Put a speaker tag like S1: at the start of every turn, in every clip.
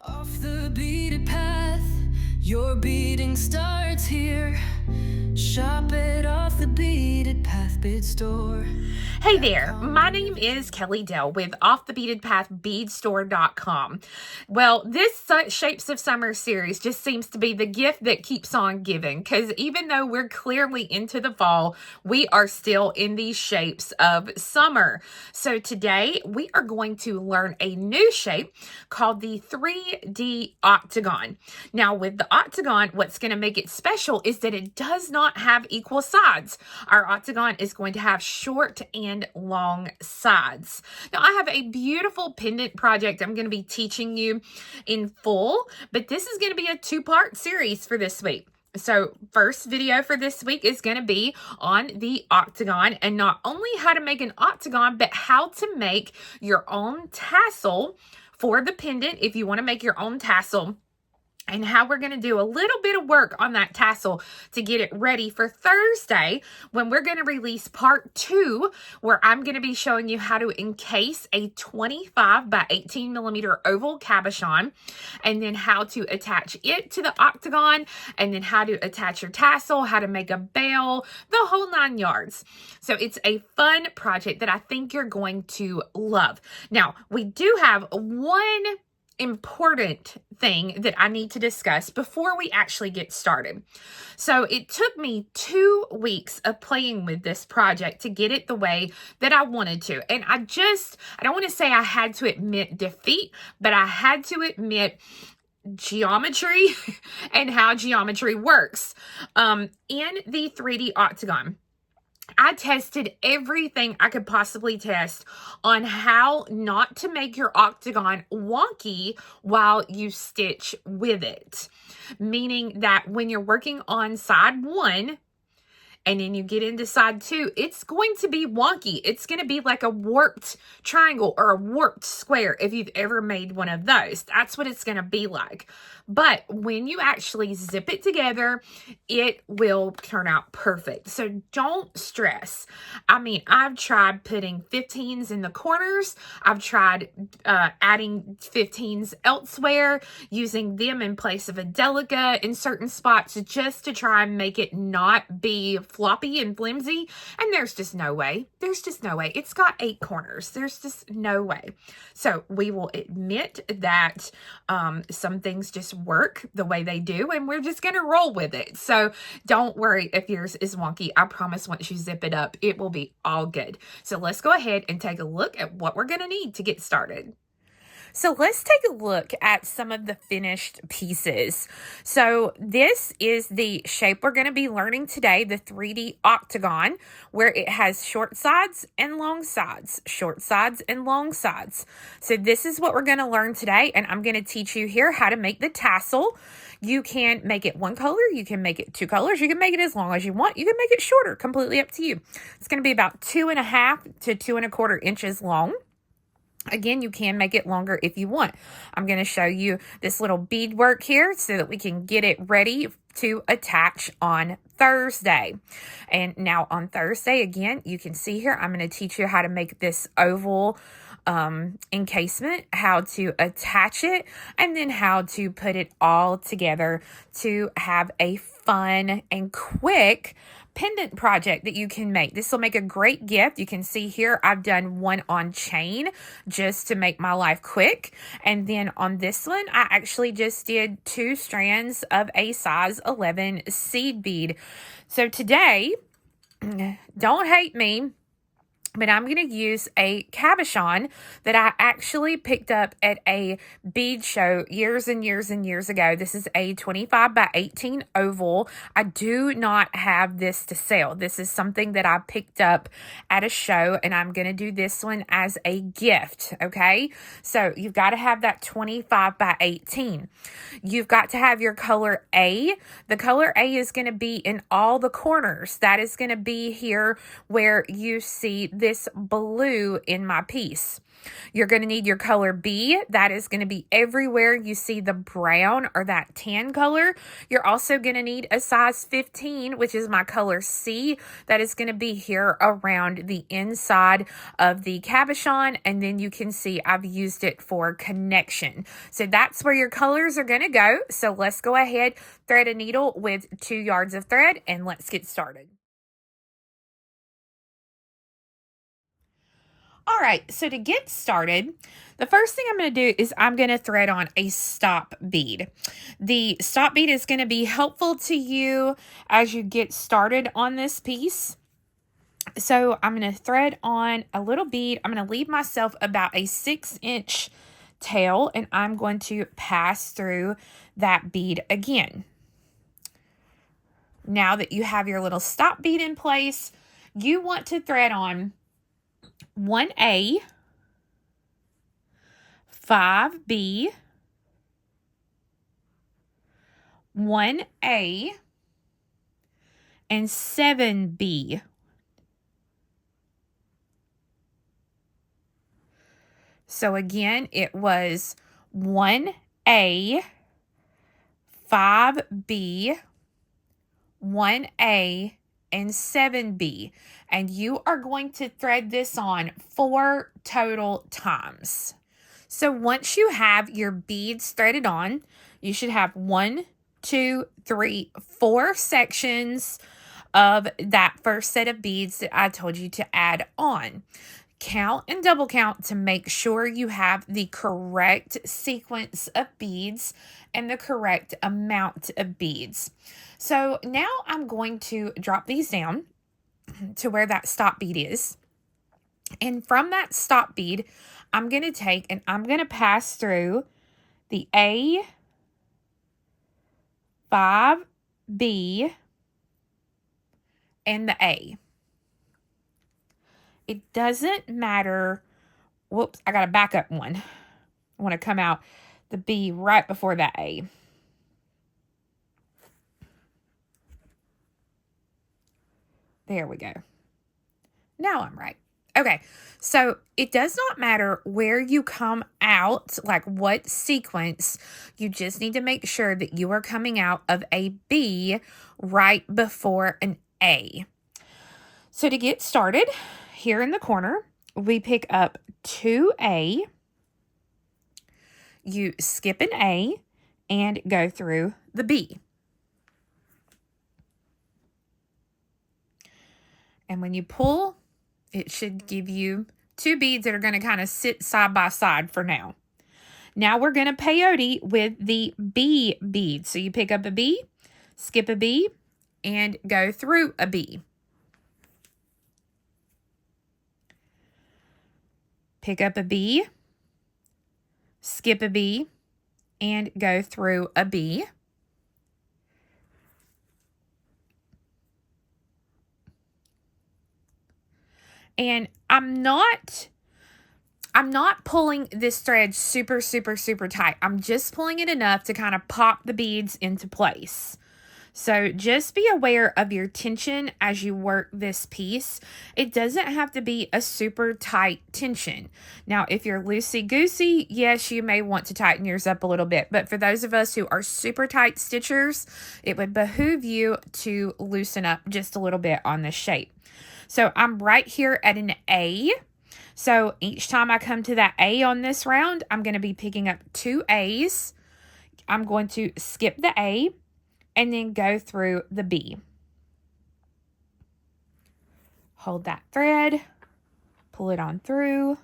S1: Off the beaded path, your beading starts here. Shop it off the Beaded Path bead store.
S2: Hey there, my name is Kelly Dell with Off the Beaded Path beadstore.com. Well, this Shapes of Summer series just seems to be the gift that keeps on giving, because even though we're clearly into the fall, we are still in these shapes of summer. So today we are going to learn a new shape called the 3D Octagon. Now with the octagon, what's going to make it special is that it does not have equal sides. Our octagon is going to have short and long sides. Now I have a beautiful pendant project I'm going to be teaching you in full, but this is going to be a two-part series for this week. So first video for this week is going to be on the octagon, and not only how to make an octagon, but how to make your own tassel for the pendant if you want to make your own tassel, and how we're going to do a little bit of work on that tassel to get it ready for Thursday, when we're going to release part 2, where I'm going to be showing you how to encase a 25 by 18 millimeter oval cabochon, and then how to attach it to the octagon, and then how to attach your tassel, how to make a bell, the whole 9 yards. So it's a fun project that I think you're going to love. Now, we do have one important thing that I need to discuss before we actually get started. So it took me 2 weeks of playing with this project to get it the way that I wanted to. And I don't want to say I had to admit defeat, but I had to admit geometry and how geometry works in the 3D octagon. I tested everything I could possibly test on how not to make your octagon wonky while you stitch with it. Meaning that when you're working on side 1, and then you get into side 2, it's going to be wonky. It's going to be like a warped triangle or a warped square if you've ever made one of those. That's what it's going to be like. But when you actually zip it together, it will turn out perfect. So don't stress. I mean, I've tried putting 15s in the corners. I've tried adding 15s elsewhere, using them in place of a Delica in certain spots just to try and make it not be floppy and flimsy. And there's just no way. There's just no way. It's got 8 corners. There's just no way. So we will admit that some things just work the way they do, and we're just going to roll with it. So don't worry if yours is wonky. I promise once you zip it up, it will be all good. So let's go ahead and take a look at what we're going to need to get started. So let's take a look at some of the finished pieces. So this is the shape we're going to be learning today, the 3D octagon, where it has short sides and long sides, short sides and long sides. So this is what we're going to learn today, and I'm going to teach you here how to make the tassel. You can make it one color, you can make it 2 colors, you can make it as long as you want, you can make it shorter, completely up to you. It's going to be about 2.5 to 2.25 inches long. Again, you can make it longer if you want. I'm going to show you this little bead work here so that we can get it ready to attach on Thursday. And now on Thursday, again, you can see here, I'm going to teach you how to make this oval encasement, how to attach it, and then how to put it all together to have a fun and quick pendant project that you can make. This will make a great gift. You can see here I've done one on chain just to make my life quick, and then on this one I actually just did 2 strands of a size 11 seed bead. So today, don't hate me, but I'm going to use a cabochon that I actually picked up at a bead show years and years and years ago. This is a 25 by 18 oval. I do not have this to sell. This is something that I picked up at a show, and I'm going to do this one as a gift, okay? So you've got to have that 25 by 18. You've got to have your color A. The color A is going to be in all the corners. That is going to be here where you see this blue in my piece. You're going to need your color B. That is going to be everywhere you see the brown or that tan color. You're also going to need a size 15, which is my color C. That is going to be here around the inside of the cabochon. And then you can see I've used it for connection. So that's where your colors are going to go. So let's go ahead, thread a needle with 2 yards of thread, and let's get started. All right, so to get started, the first thing I'm going to do is I'm going to thread on a stop bead. The stop bead is going to be helpful to you as you get started on this piece. So I'm going to thread on a little bead. I'm going to leave myself about a 6-inch tail, and I'm going to pass through that bead again. Now that you have your little stop bead in place, you want to thread on 1A, 5B, 1A, and 7B. So again, it was 1A, 5B, 1A, and 7B. And you are going to thread this on 4 total times. So once you have your beads threaded on, you should have 1, 2, 3, 4 sections of that first set of beads that I told you to add on. Count and double count to make sure you have the correct sequence of beads and the correct amount of beads. So now I'm going to drop these down to where that stop bead is. And from that stop bead, I'm going to take and I'm going to pass through the A, 5B, and the A. It doesn't matter. Whoops, I got to back up one. I want to come out the B right before that A. There we go. Now I'm right. Okay, so it does not matter where you come out, like what sequence. You just need to make sure that you are coming out of a B right before an A. So to get started, here in the corner, we pick up 2A. You skip an A and go through the B. And when you pull, it should give you 2 beads that are going to kind of sit side by side for now. Now we're going to peyote with the B bead. So you pick up a B, skip a B, and go through a B. Pick up a B, skip a B, and go through a B. And I'm not pulling this thread super tight. I'm just pulling it enough to kind of pop the beads into place. So just be aware of your tension as you work this piece. It doesn't have to be a super tight tension. Now, if you're loosey-goosey, yes, you may want to tighten yours up a little bit. But for those of us who are super tight stitchers, it would behoove you to loosen up just a little bit on this shape. So I'm right here at an A. So each time I come to that A on this round, I'm going to be picking up 2 A's. I'm going to skip the A and then go through the B. Hold that thread, pull it on through.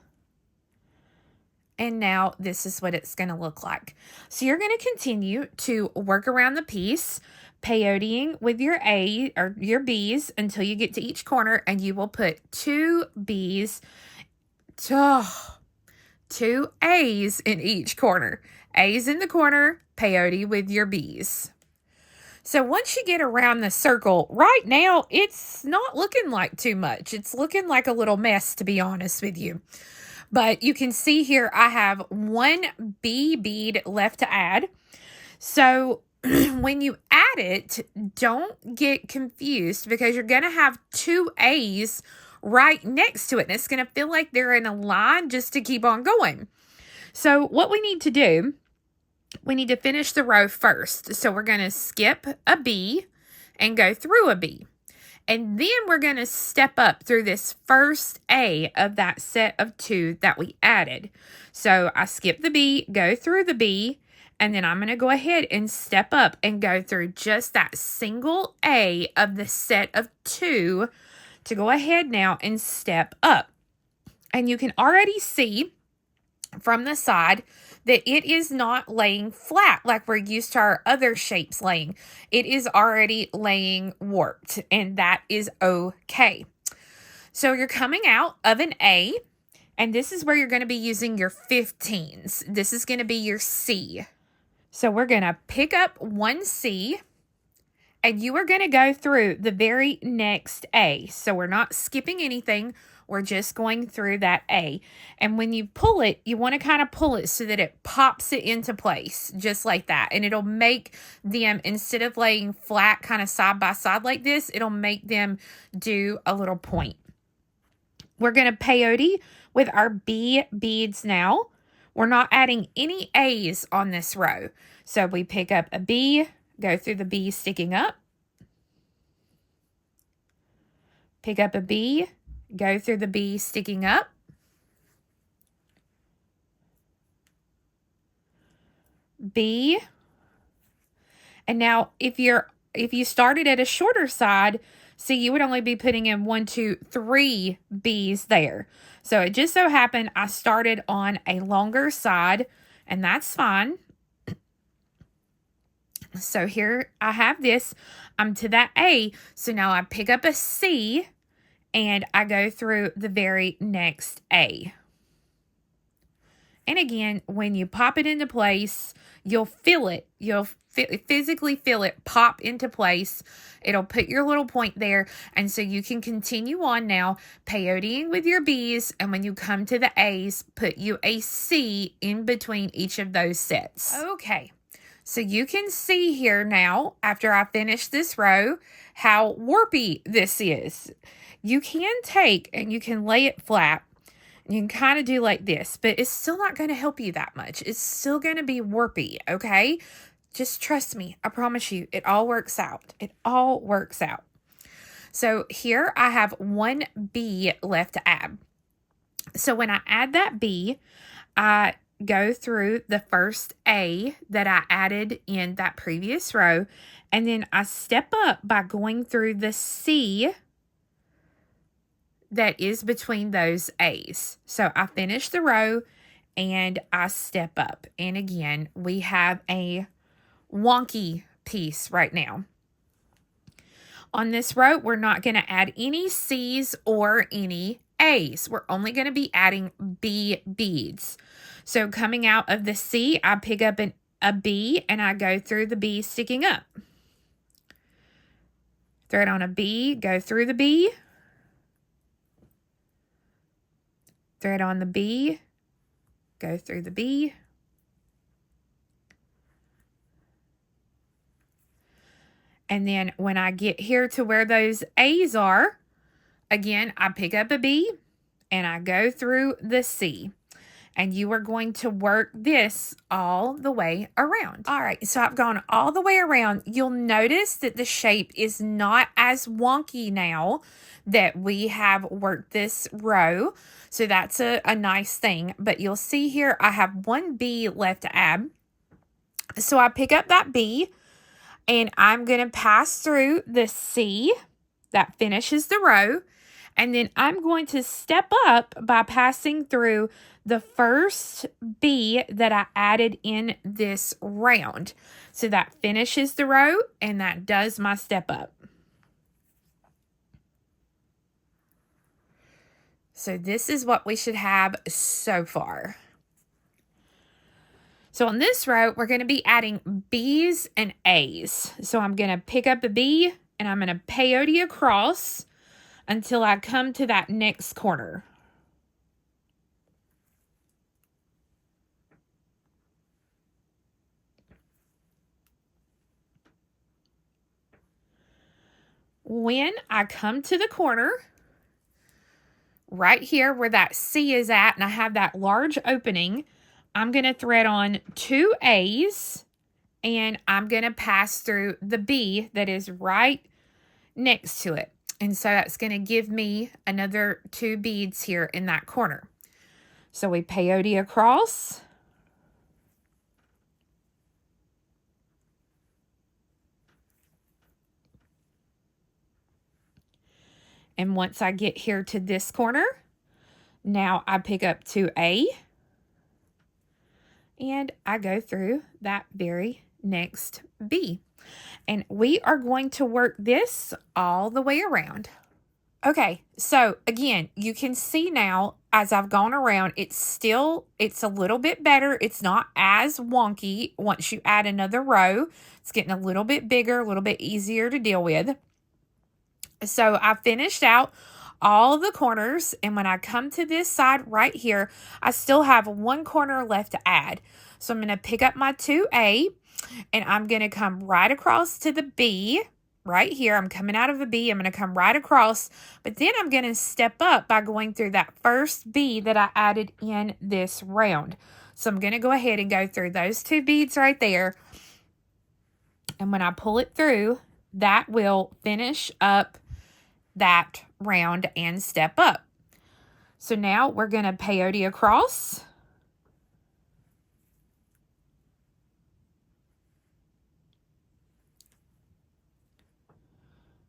S2: And now this is what it's going to look like. So you're going to continue to work around the piece, peyoteing with your A or your B's until you get to each corner, and you will put 2 B's, 2 A's in each corner. A's in the corner, peyote with your B's. So once you get around the circle, right now it's not looking like too much. It's looking like a little mess, to be honest with you. But you can see here I have 1 B bead left to add. So when you add it, don't get confused because you're going to have 2 A's right next to it. And it's going to feel like they're in a line just to keep on going. So what we need to do, we need to finish the row first. So we're going to skip a B and go through a B. And then we're going to step up through this first A of that set of 2 that we added. So I skip the B, go through the B, and then I'm going to go ahead and step up and go through just that single A of the set of 2 to go ahead now and step up. And you can already see from the side that it is not laying flat like we're used to our other shapes laying. It is already laying warped, and that is okay. So you're coming out of an A, and this is where you're going to be using your 15s. This is going to be your C. So we're going to pick up one C, and you are going to go through the very next A. So we're not skipping anything. We're just going through that A. And when you pull it, you want to kind of pull it so that it pops it into place, just like that. And it'll make them, instead of laying flat kind of side by side like this, it'll make them do a little point. We're going to peyote with our B beads now. We're not adding any A's on this row. So we pick up a B, go through the B sticking up. Pick up a B, go through the B sticking up. B. And now if you started at a shorter side, see, you would only be putting in 1, 2, 3 B's there. So it just so happened I started on a longer side, and that's fine. So here I have this. I'm to that A. So now I pick up a C, and I go through the very next A. And again, when you pop it into place, you'll feel it. You'll physically feel it pop into place. It'll put your little point there. And so you can continue on now, peyoteing with your B's. And when you come to the A's, put you a C in between each of those sets. Okay. So you can see here now, after I finish this row, how warpy this is. You can take and you can lay it flat. You can kind of do like this, but it's still not going to help you that much. It's still going to be warpy, okay? Just trust me. I promise you, it all works out. It all works out. So here I have one B left to add. So when I add that B, I go through the first A that I added in that previous row, and then I step up by going through the C that is between those A's. So I finish the row and I step up. And again, we have a wonky piece right now. On this row, we're not going to add any C's or any A's. We're only going to be adding B beads. So coming out of the C, I pick up a B and I go through the B sticking up. Thread on a B, go through the B. Thread on the B, go through the B. And then when I get here to where those A's are, again, I pick up a B and I go through the C. And you are going to work this all the way around. All right, so I've gone all the way around. You'll notice that the shape is not as wonky now that we have worked this row. So that's a nice thing. But you'll see here, I have one B left to add. So I pick up that B and I'm going to pass through the C that finishes the row. And then I'm going to step up by passing through the first B that I added in this round. So that finishes the row and that does my step up. So this is what we should have so far. So on this row, we're going to be adding B's and A's. So I'm going to pick up a B and I'm going to peyote across until I come to that next corner. When I come to the corner, right here where that C is at, and I have that large opening, I'm going to thread on 2 A's, and I'm going to pass through the B that is right next to it. And so that's going to give me another 2 beads here in that corner. So we peyote across. And once I get here to this corner, now I pick up 2A and I go through that very next B. And we are going to work this all the way around. Okay, so again, you can see now as I've gone around, it's a little bit better. It's not as wonky once you add another row. It's getting a little bit bigger, a little bit easier to deal with. So I finished out all the corners, and when I come to this side right here, I still have 1 corner left to add. So I'm going to pick up my 2A, and I'm going to come right across to the B right here. I'm coming out of the B. I'm going to come right across, but then I'm going to step up by going through that first B that I added in this round. So I'm going to go ahead and go through those 2 beads right there. And when I pull it through, that will finish up that round and step up. So now we're going to peyote across.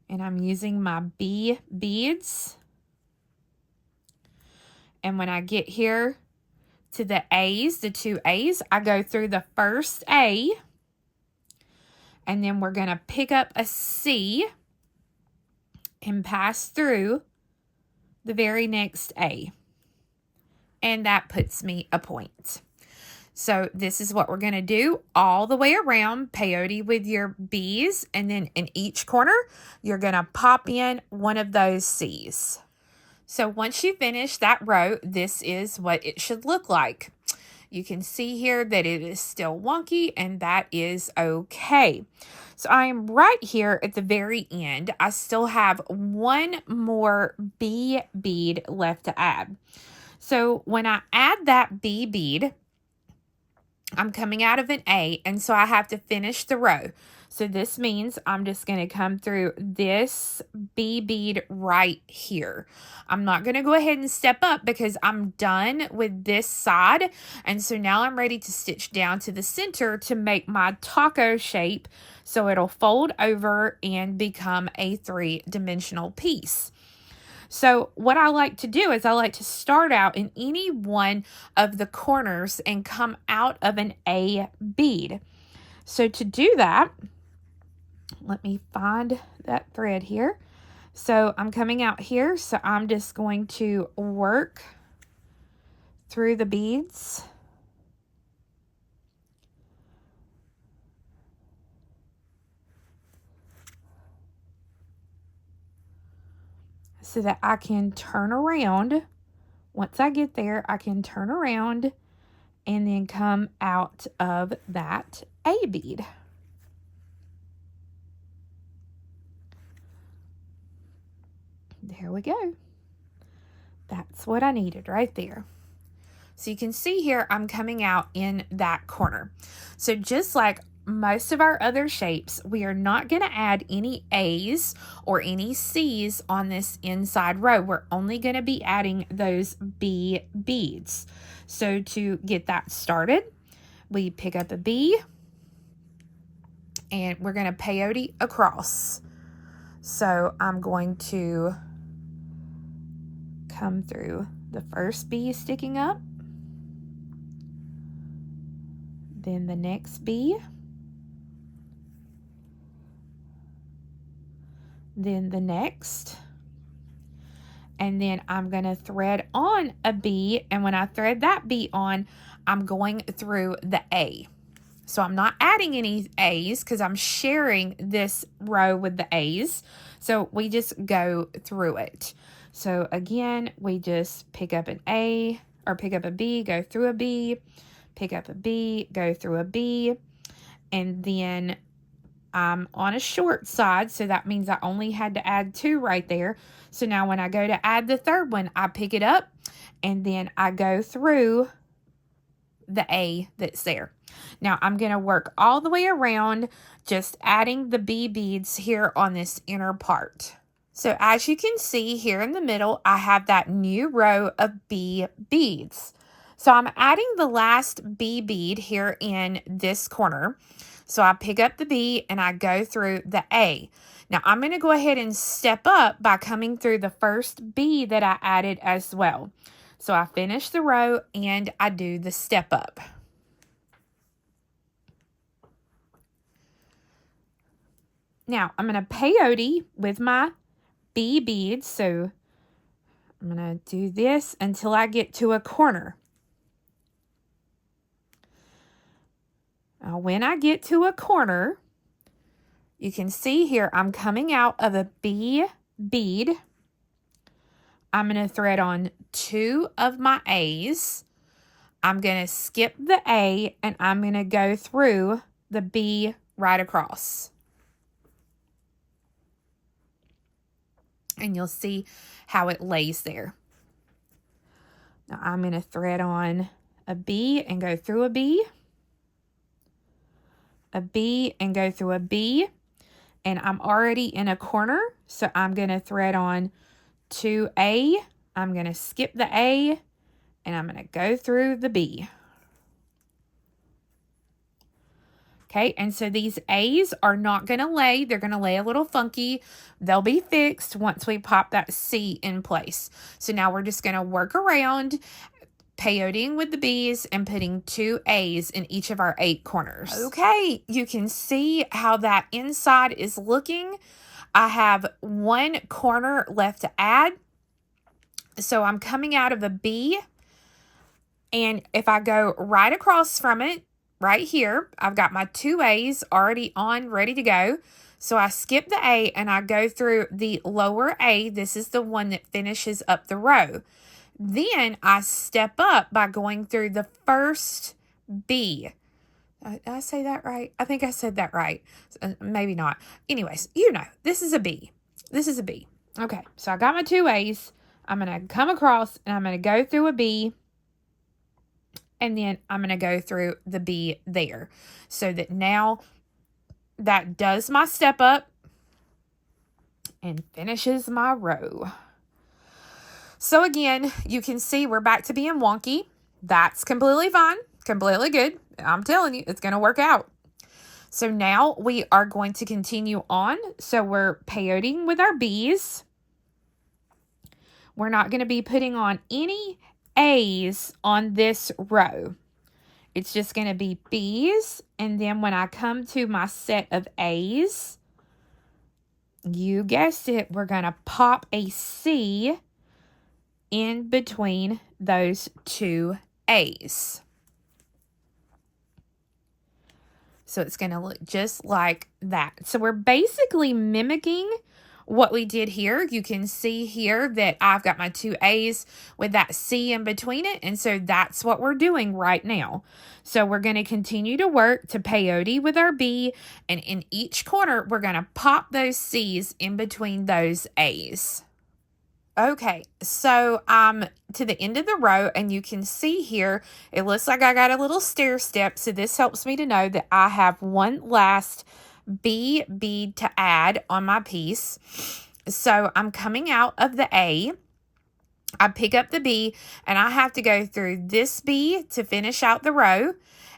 S2: And I'm using my B beads. And when I get here to the A's, the 2 A's, I go through the first A. And then we're going to pick up a C and pass through the very next A. And that puts me a point. So this is what we're going to do all the way around. Peyote with your B's, and then in each corner, you're going to pop in one of those C's. So once you finish that row, this is what it should look like. You can see here that it is still wonky, and that is okay. So I am right here at the very end. I still have 1 more B bead left to add. So when I add that B bead, I'm coming out of an A, and so I have to finish the row. So this means I'm just going to come through this B bead right here. I'm not going to go ahead and step up because I'm done with this side. And so now I'm ready to stitch down to the center to make my taco shape so it'll fold over and become a 3-dimensional piece. So what I like to do is I like to start out in any one of the corners and come out of an A bead. So to do that, let me find that thread here. So I'm coming out here, so I'm just going to work through the beads. So that I can turn around. Once I get there, I can turn around and then come out of that A bead. There we go. That's what I needed right there. So you can see here, I'm coming out in that corner. So just like most of our other shapes, we are not going to add any A's or any C's on this inside row. We're only going to be adding those B beads. So to get that started, we pick up a B and we're going to peyote across. So I'm going to come through the first B sticking up, then the next B, then the next, and then I'm going to thread on a B, and when I thread that B on, I'm going through the A. So I'm not adding any A's because I'm sharing this row with the A's. So we just go through it. So again, we just pick up an A, or pick up a B, go through a B, pick up a B, go through a B, and then I'm on a short side, so that means I only had to add 2 right there. So now when I go to add the third one, I pick it up and then I go through the A that's there. Now I'm going to work all the way around, just adding the bee beads here on this inner part. So as you can see here in the middle, I have that new row of bee beads. So I'm adding the last bee bead here in this corner. So I pick up the B and I go through the A. Now I'm going to go ahead and step up by coming through the first B that I added as well. So I finish the row and I do the step up. Now I'm going to peyote with my bee beads. So I'm going to do this until I get to a corner. Now, when I get to a corner, you can see here I'm coming out of a bee bead. I'm going to thread on 2 of my A's. I'm going to skip the A and I'm going to go through the B right across. And you'll see how it lays there. Now I'm going to thread on a B and go through a B. A B and go through a B, and I'm already in a corner, so I'm going to thread on 2A. I'm going to skip the A and I'm going to go through the B. Okay, and so these A's are not going to lay. They're going to lay a little funky. They'll be fixed once we pop that C in place. So now we're just going to work around, peyoting with the B's and putting 2 A's in each of our 8 corners. Okay, you can see how that inside is looking. I have 1 corner left to add. So I'm coming out of a B, and if I go right across from it, right here, I've got my 2 A's already on, ready to go. So I skip the A and I go through the lower A. This is the one that finishes up the row. Then I step up by going through the first B. Did I say that right? I think I said that right. Maybe not. Anyways, you know, this is a B. This is a B. Okay, so I got my 2 A's. I'm going to come across and I'm going to go through a B. And then I'm going to go through the B there. So that now that does my step up and finishes my row. So again, you can see we're back to being wonky. That's completely fine, completely good. I'm telling you, it's going to work out. So now we are going to continue on. So we're peyoting with our B's. We're not going to be putting on any A's on this row. It's just going to be B's. And then when I come to my set of A's, you guessed it, we're going to pop a C in between those 2 A's. So it's going to look just like that. So we're basically mimicking what we did here. You can see here that I've got my 2 A's with that C in between it. And so that's what we're doing right now. So we're going to continue to work to peyote with our B. And in each corner, we're going to pop those C's in between those A's. Okay, so I'm to the end of the row, and you can see here, it looks like I got a little stair step, so this helps me to know that I have one last B bead to add on my piece. So I'm coming out of the A, I pick up the B, and I have to go through this B to finish out the row,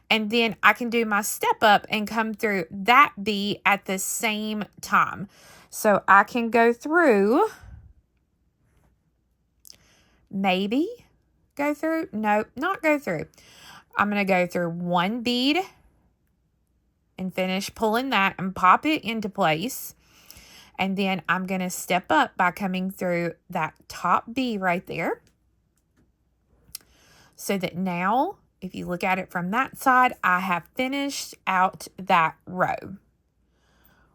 S2: and then I can do my step up and come through that B at the same time. So I can go through... Maybe go through. No, not go through. I'm going to go through 1 bead and finish pulling that and pop it into place. And then I'm going to step up by coming through that top B right there. So that now, if you look at it from that side, I have finished out that row.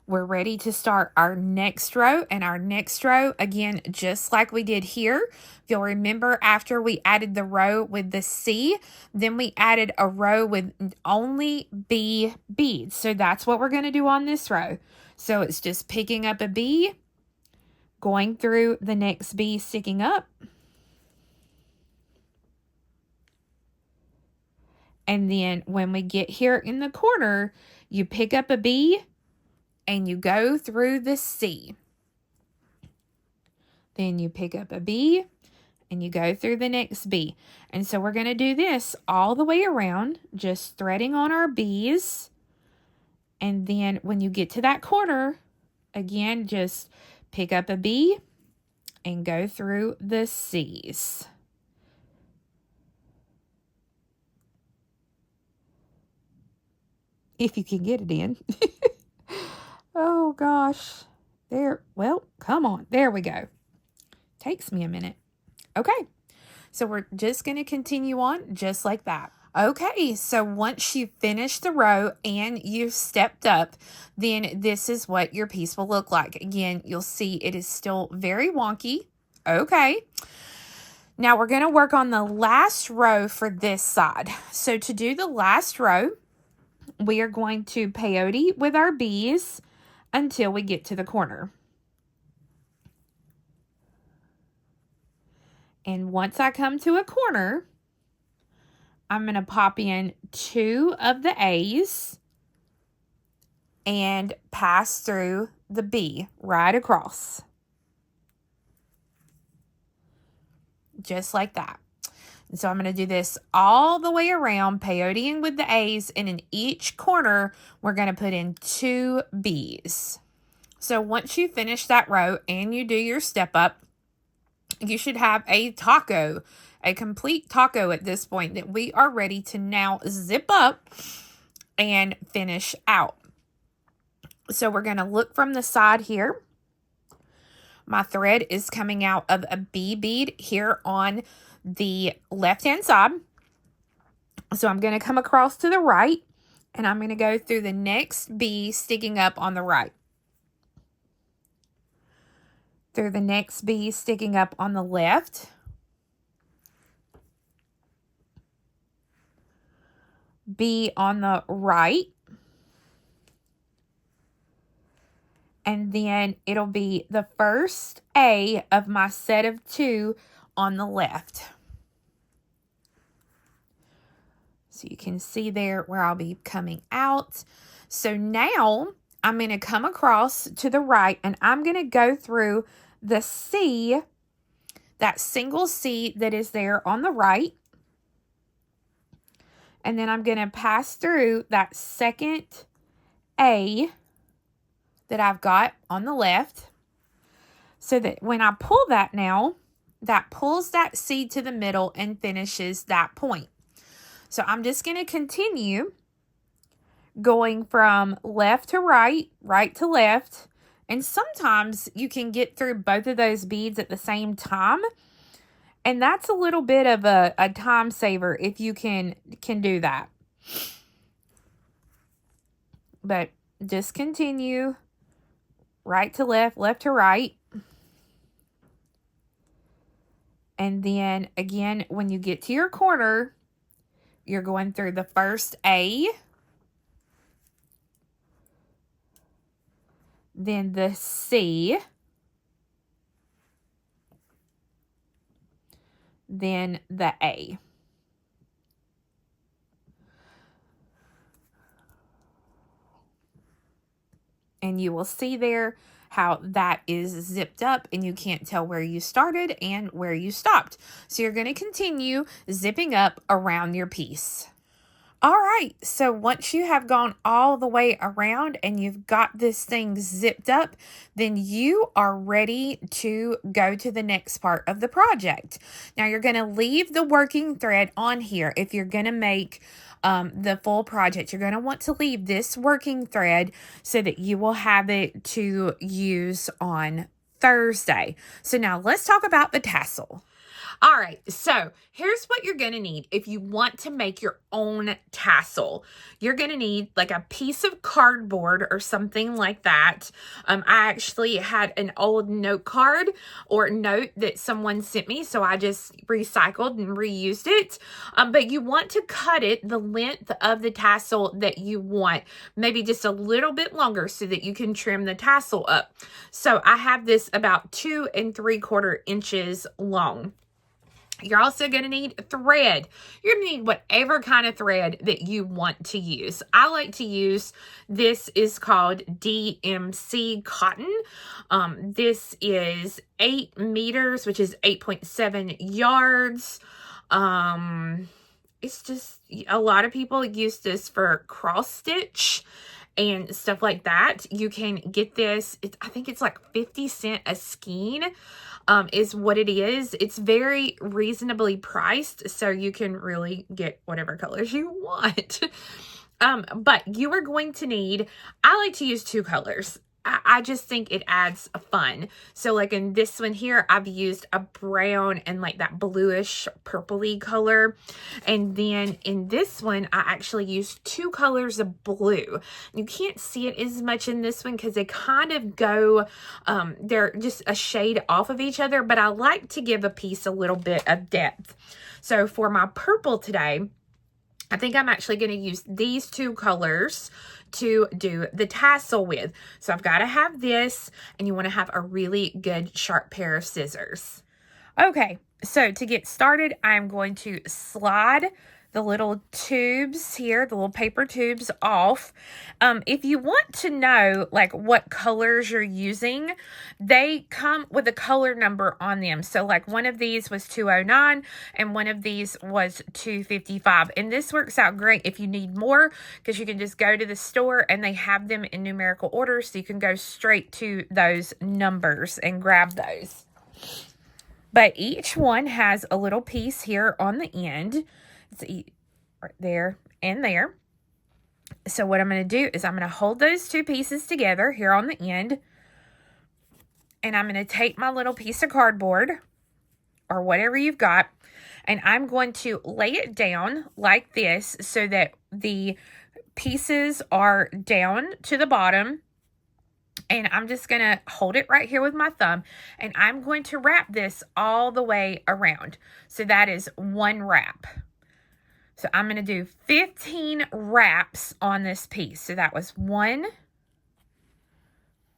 S2: We're ready to start our next row, and our next row, again, just like we did here. If you'll remember, after we added the row with the C, then we added a row with only B beads. So that's what we're going to do on this row. So it's just picking up a B, going through the next B sticking up, and then when we get here in the corner, you pick up a B and you go through the C. Then you pick up a B and you go through the next B. And so we're going to do this all the way around, just threading on our B's. And then when you get to that corner, again, just pick up a B and go through the C's. If you can get it in. Oh gosh. There. Well, come on. There we go. Takes me a minute. Okay. So we're just going to continue on just like that. Okay, so once you finish the row and you've stepped up, then this is what your piece will look like. Again, you'll see it is still very wonky. Okay. Now we're going to work on the last row for this side. So to do the last row, we are going to peyote with our B's until we get to the corner. And once I come to a corner, I'm going to pop in 2 of the A's and pass through the B right across. Just like that. And so I'm going to do this all the way around, peyoteing with the A's, and in each corner, we're going to put in 2 B's. So once you finish that row and you do your step up, you should have a taco, a complete taco at this point that we are ready to now zip up and finish out. So we're going to look from the side here. My thread is coming out of a B bead here on the left-hand side. So I'm going to come across to the right, and I'm going to go through the next B sticking up on the right. Through the next B sticking up on the left. B on the right. And then it'll be the first A of my set of 2 on the left. So you can see there where I'll be coming out. So now I'm going to come across to the right, and I'm going to go through the C, that single C that is there on the right. And then I'm going to pass through that second A that I've got on the left, so that when I pull that now, that pulls that C to the middle and finishes that point. So I'm just going to continue going from left to right, right to left, and sometimes you can get through both of those beads at the same time, and that's a little bit of a time saver if you can do that. But just continue right to left, left to right. And then again, when you get to your corner, you're going through the first A, then the C, then the A. And you will see there how that is zipped up and you can't tell where you started and where you stopped. So you're going to continue zipping up around your piece. All right, so once you have gone all the way around and you've got this thing zipped up, then you are ready to go to the next part of the project. Now you're going to leave the working thread on here. If you're going to make the full project, you're going to want to leave this working thread so that you will have it to use on Thursday. So now let's talk about the tassel. All right, so here's what you're going to need if you want to make your own tassel. You're going to need like a piece of cardboard or something like that. I actually had an old note card or note that someone sent me, so I just recycled and reused it. But you want to cut it the length of the tassel that you want, maybe just a little bit longer so that you can trim the tassel up. So I have this about 2 3/4 inches long. You're also going to need thread. You're going to need whatever kind of thread that you want to use. I like to use, this is called DMC cotton. This is 8 meters, which is 8.7 yards. It's just, a lot of people use this for cross stitch and stuff like that. You can get this, I think it's like 50 cents a skein. Is what it is. It's very reasonably priced, so you can really get whatever colors you want. But you are going to need, I like to use 2 colors. I just think it adds fun. So like in this one here, I've used a brown and like that bluish purpley color. And then in this one, I actually used 2 colors of blue. You can't see it as much in this one because they kind of go, they're just a shade off of each other, but I like to give a piece a little bit of depth. So for my purple today, I think I'm actually going to use these 2 colors to do the tassel with. So I've got to have this, and you want to have a really good sharp pair of scissors. Okay, so to get started, I'm going to slide the little tubes here, the little paper tubes off. If you want to know like what colors you're using, they come with a color number on them. So like one of these was 209 and one of these was 255. And this works out great if you need more, because you can just go to the store and they have them in numerical order. So you can go straight to those numbers and grab those. But each one has a little piece here on the end. It's right there and there. So what I'm going to do is I'm going to hold those 2 pieces together here on the end. And I'm going to take my little piece of cardboard or whatever you've got, and I'm going to lay it down like this so that the pieces are down to the bottom. And I'm just going to hold it right here with my thumb, and I'm going to wrap this all the way around. So that is 1 wrap. So I'm going to do 15 wraps on this piece. So that was 1,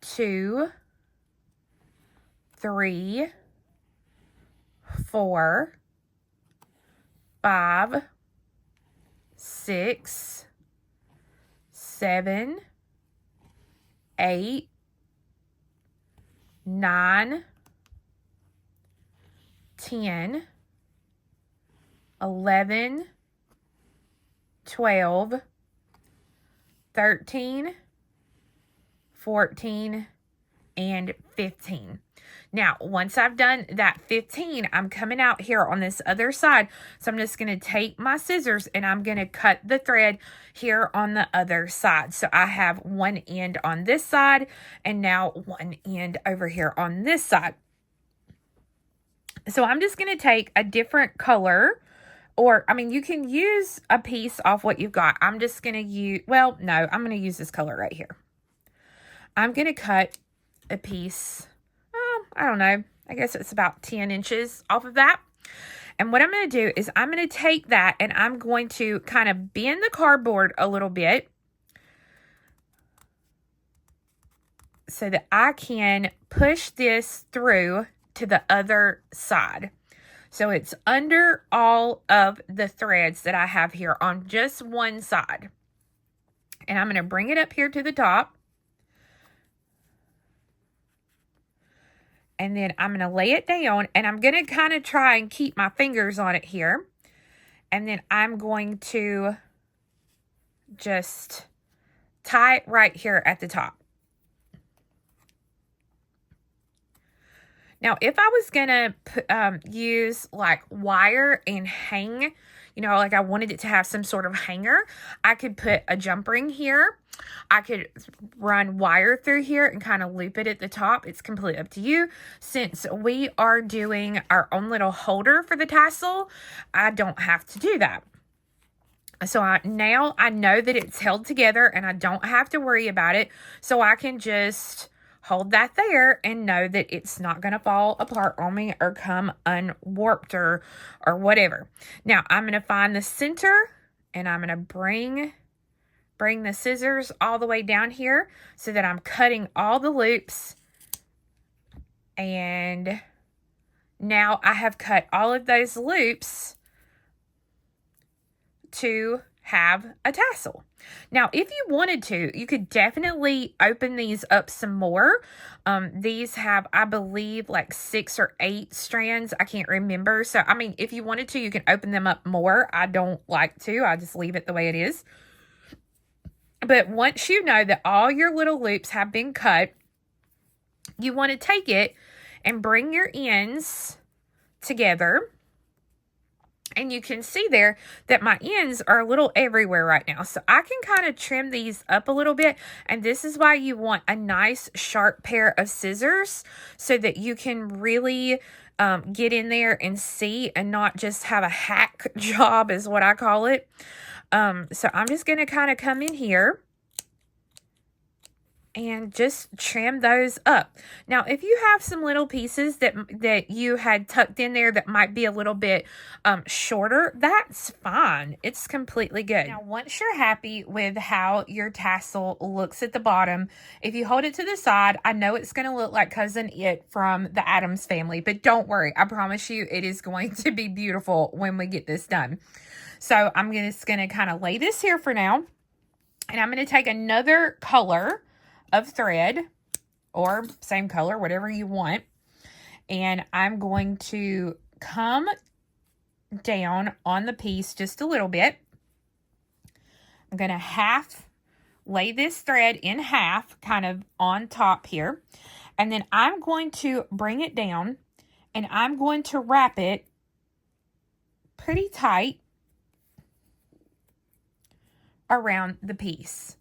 S2: 2, 3, 4, 5, 6, 7, 8, 9, 10, 11, 12, 13, 14, and 15. Now, once I've done that 15, I'm coming out here on this other side. So I'm just going to take my scissors and I'm going to cut the thread here on the other side. So I have one end on this side and now one end over here on this side. So I'm just going to take a different color. Or, I mean, you can use a piece off what you've got. I'm just going to use, well, no, I'm going to use this color right here. I'm going to cut a piece, I don't know, I guess it's about 10 inches off of that. And what I'm going to do is I'm going to take that and I'm going to kind of bend the cardboard a little bit so that I can push this through to the other side. So it's under all of the threads that I have here on just one side. And I'm going to bring it up here to the top. And then I'm going to lay it down. And I'm going to kind of try and keep my fingers on it here. And then I'm going to just tie it right here at the top. Now, if I was going to use like wire and hang you know, like I wanted it to have some sort of hanger, I could put a jump ring here. I could run wire through here and kind of loop it at the top. It's completely up to you. Since we are doing our own little holder for the tassel, I don't have to do that. So now I know that it's held together and I don't have to worry about it. So I can just hold that there and know that it's not going to fall apart on me or come unwarped or whatever. Now I'm going to find the center and I'm going to bring the scissors all the way down here so that I'm cutting all the loops. And now I have cut all of those loops to have a tassel. Now, if you wanted to, you could definitely open these up some more. These have, I believe, like 6 or 8 strands. I can't remember. So, I mean, if you wanted to, you can open them up more. I don't like to. I just leave it the way it is. But once you know that all your little loops have been cut, you want to take it and bring your ends together. And you can see there that my ends are a little everywhere right now. So I can kind of trim these up a little bit. And this is why you want a nice sharp pair of scissors so that you can really get in there and see and not just have a hack job is what I call it. So I'm just going to kind of come in here and just trim those up. Now, if you have some little pieces that you had tucked in there that might be a little bit shorter, that's fine. It's completely good. Now, once you're happy with how your tassel looks at the bottom, if you hold it to the side, I know it's going to look like Cousin It from the Addams Family, but don't worry. I promise you it is going to be beautiful when we get this done. So I'm just going to kind of lay this here for now. And I'm going to take another color of thread or same color, whatever you want. And I'm going to come down on the piece just a little bit. I'm going to lay this thread in half kind of on top here. And then I'm going to bring it down and I'm going to wrap it pretty tight around the piece.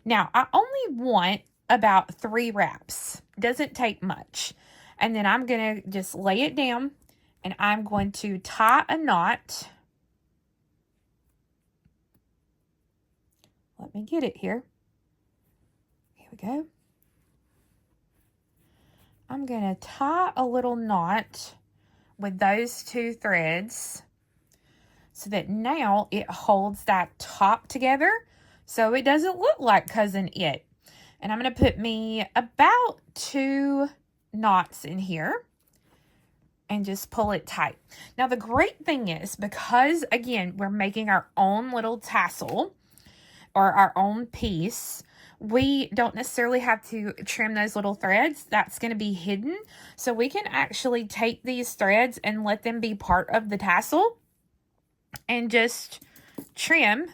S2: Now, I only want about 3 wraps. Doesn't take much. And then I'm going to just lay it down and I'm going to tie a knot. Let me get it here. Here we go. I'm going to tie a little knot with those 2 threads so that now it holds that top together so it doesn't look like Cousin It. And I'm going to put me about 2 knots in here and just pull it tight. Now, the great thing is, because, again, we're making our own little tassel or our own piece, we don't necessarily have to trim those little threads. That's going to be hidden. So we can actually take these threads and let them be part of the tassel and just trim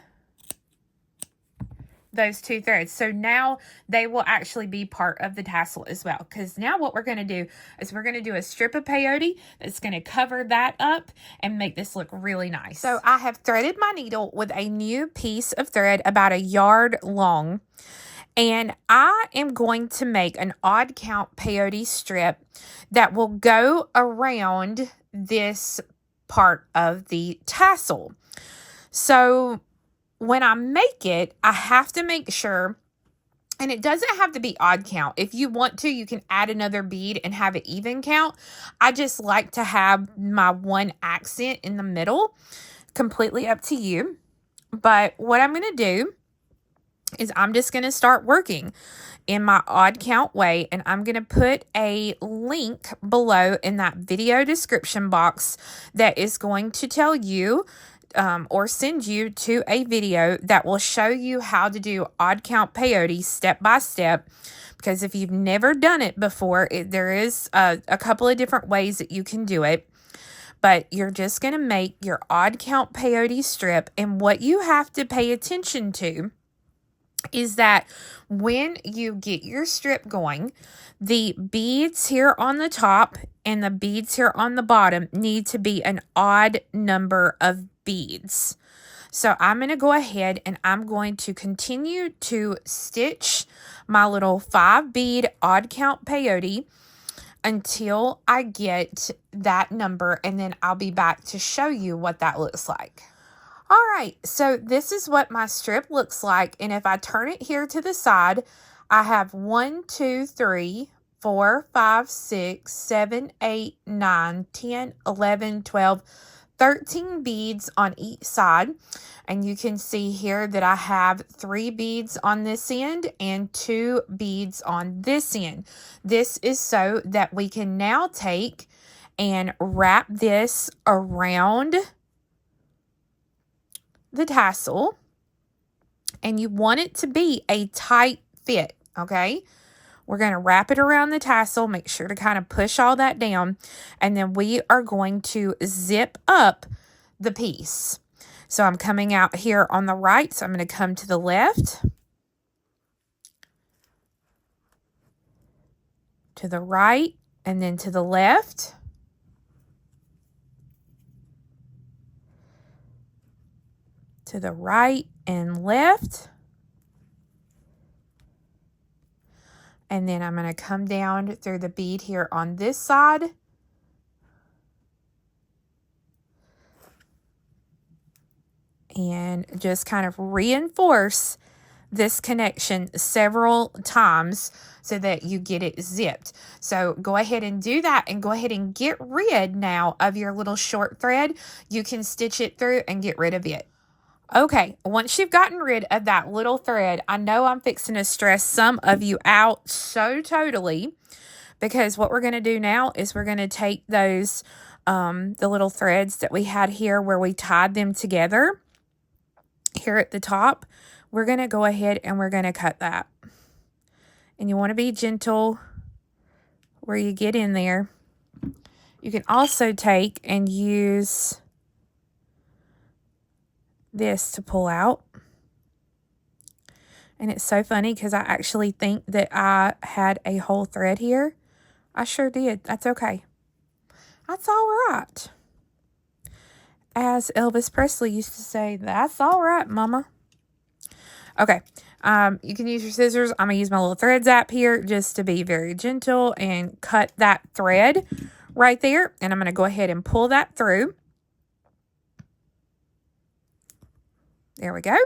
S2: those 2 threads. So now they will actually be part of the tassel as well. Because now what we're going to do is we're going to do a strip of peyote that's going to cover that up and make this look really nice. So I have threaded my needle with a new piece of thread about 1 yard long. And I am going to make an odd count peyote strip that will go around this part of the tassel. So when I make it, I have to make sure, and it doesn't have to be odd count. If you want to, you can add another bead and have it even count. I just like to have my 1 accent in the middle. Completely up to you. But what I'm going to do is I'm just going to start working in my odd count way, and I'm going to put a link below in that video description box that is going to tell you or send you to a video that will show you how to do odd count peyote step by step. Because if you've never done it before, there is a couple of different ways that you can do it. But you're just going to make your odd count peyote strip. And what you have to pay attention to is that when you get your strip going, the beads here on the top and the beads here on the bottom need to be an odd number of beads. So I'm going to go ahead and I'm going to continue to stitch my little 5 bead odd count peyote until I get that number, and then I'll be back to show you what that looks like. All right, so this is what my strip looks like, and if I turn it here to the side, I have 1, 2, 3, 4, 5, 6, 7, 8, 9, 10, 11, 12, 13 beads on each side. And you can see here that I have 3 beads on this end and 2 beads on this end. This is so that we can now take and wrap this around the tassel. And you want it to be a tight fit, okay? We're going to wrap it around the tassel. Make sure to kind of push all that down. And then we are going to zip up the piece. So I'm coming out here on the right. So I'm going to come to the left. To the right. And then to the left. To the right and left. And then I'm going to come down through the bead here on this side. And just kind of reinforce this connection several times so that you get it zipped. So go ahead and do that, and go ahead and get rid now of your little short thread. You can stitch it through and get rid of it. Okay, once you've gotten rid of that little thread, I know I'm fixing to stress some of you out so totally, because what we're going to do now is we're going to take those, the little threads that we had here where we tied them together here at the top. We're going to go ahead and we're going to cut that. And you want to be gentle where you get in there. You can also take and use this to pull out. And it's so funny because I actually think that I had a whole thread here. I sure did. That's okay. That's all right. As Elvis Presley used to say, that's all right, mama. Okay. You can use your scissors. I'm going to use my little thread zap here just to be very gentle and cut that thread right there. And I'm going to go ahead and pull that through. There we go.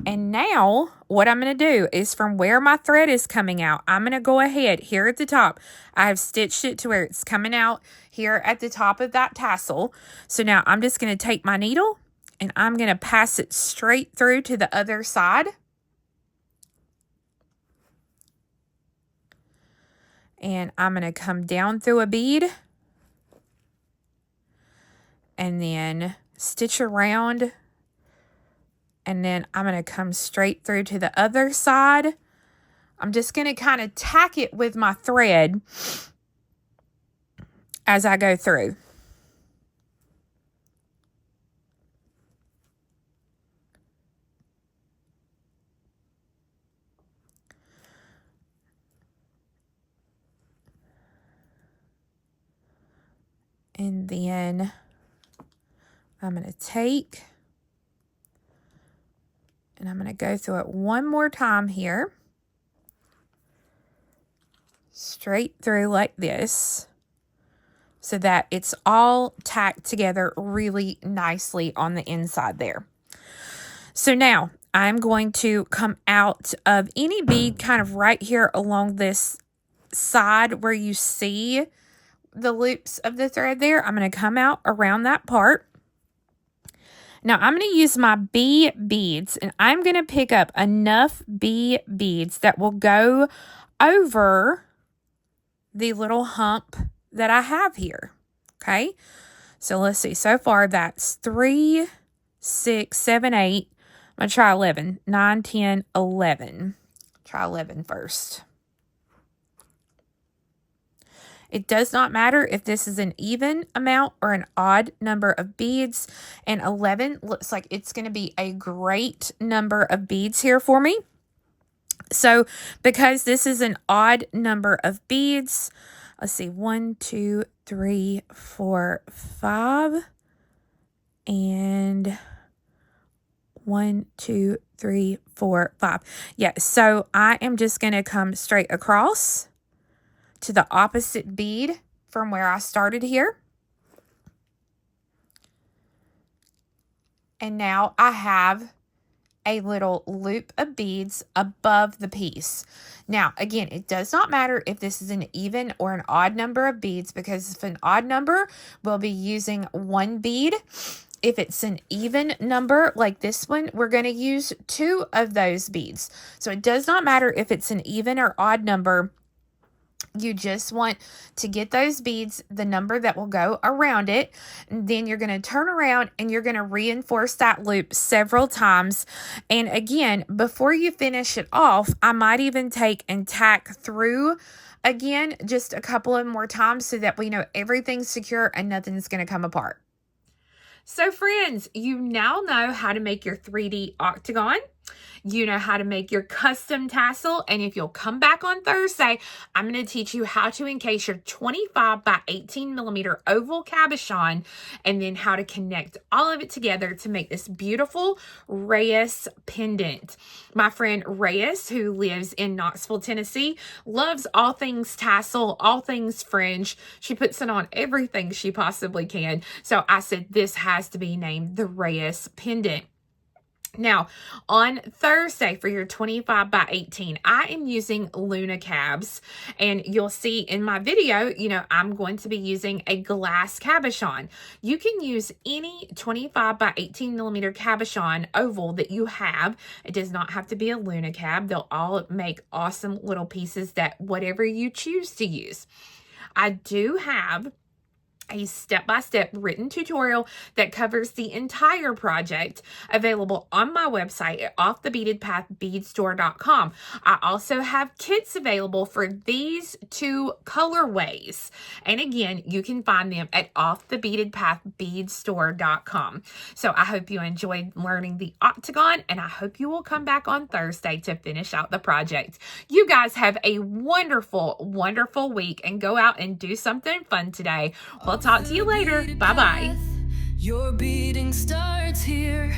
S2: And now what I'm going to do is from where my thread is coming out, I'm going to go ahead here at the top. I have stitched it to where it's coming out here at the top of that tassel. So now I'm just going to take my needle and I'm going to pass it straight through to the other side. And I'm going to come down through a bead. And then stitch around. And then I'm going to come straight through to the other side. I'm just going to kind of tack it with my thread as I go through. And then I'm going to take and I'm going to go through it one more time here. Straight through like this. So that it's all tacked together really nicely on the inside there. So now I'm going to come out of any bead kind of right here along this side where you see the loops of the thread there. I'm going to come out around that part. Now I'm going to use my bee beads, and I'm going to pick up enough bee beads that will go over the little hump that I have here. Okay. So let's see. So far that's 3, 6, 7, 8. I'm going to try 11, 9, 10, 11. Try 11 first. It does not matter if this is an even amount or an odd number of beads. And 11 looks like it's going to be a great number of beads here for me. So because this is an odd number of beads, let's see, 1, 2, 3, 4, 5, and 1, 2, 3, 4, 5. Yeah, so I am just going to come straight across to the opposite bead from where I started here. And now I have a little loop of beads above the piece. Now, again, it does not matter if this is an even or an odd number of beads, because if an odd number, we'll be using 1 bead. If it's an even number like this one, we're going to use 2 of those beads. So it does not matter if it's an even or odd number. You just want to get those beads, the number that will go around it. And then you're going to turn around and you're going to reinforce that loop several times. And again, before you finish it off, I might even take and tack through again just a couple of more times so that we know everything's secure and nothing's going to come apart. So friends, you now know how to make your 3D octagon. You know how to make your custom tassel. And if you'll come back on Thursday, I'm going to teach you how to encase your 25 by 18 millimeter oval cabochon, and then how to connect all of it together to make this beautiful Raeus pendant. My friend Raeus, who lives in Knoxville, Tennessee, loves all things tassel, all things fringe. She puts it on everything she possibly can. So I said, this has to be named the Raeus pendant. Now, on Thursday for your 25 by 18, I am using Luna cabs, and you'll see in my video, I'm going to be using a glass cabochon. You can use any 25 by 18 millimeter cabochon oval that you have. It does not have to be a Luna cab. They'll all make awesome little pieces that whatever you choose to use. I do have a step-by-step written tutorial that covers the entire project available on my website at offthebeadedpathbeadstore.com. I also have kits available for these 2 colorways. And again, you can find them at offthebeadedpathbeadstore.com. So I hope you enjoyed learning the octagon, and I hope you will come back on Thursday to finish out the project. You guys have a wonderful, wonderful week, and go out and do something fun today. We'll talk to you later. Bye-bye.
S1: Your beading starts here.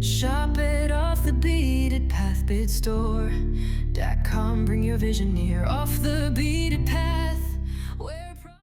S1: Shop it off the Beaded Path Bead Store.com. Bring your vision near. Off the beaded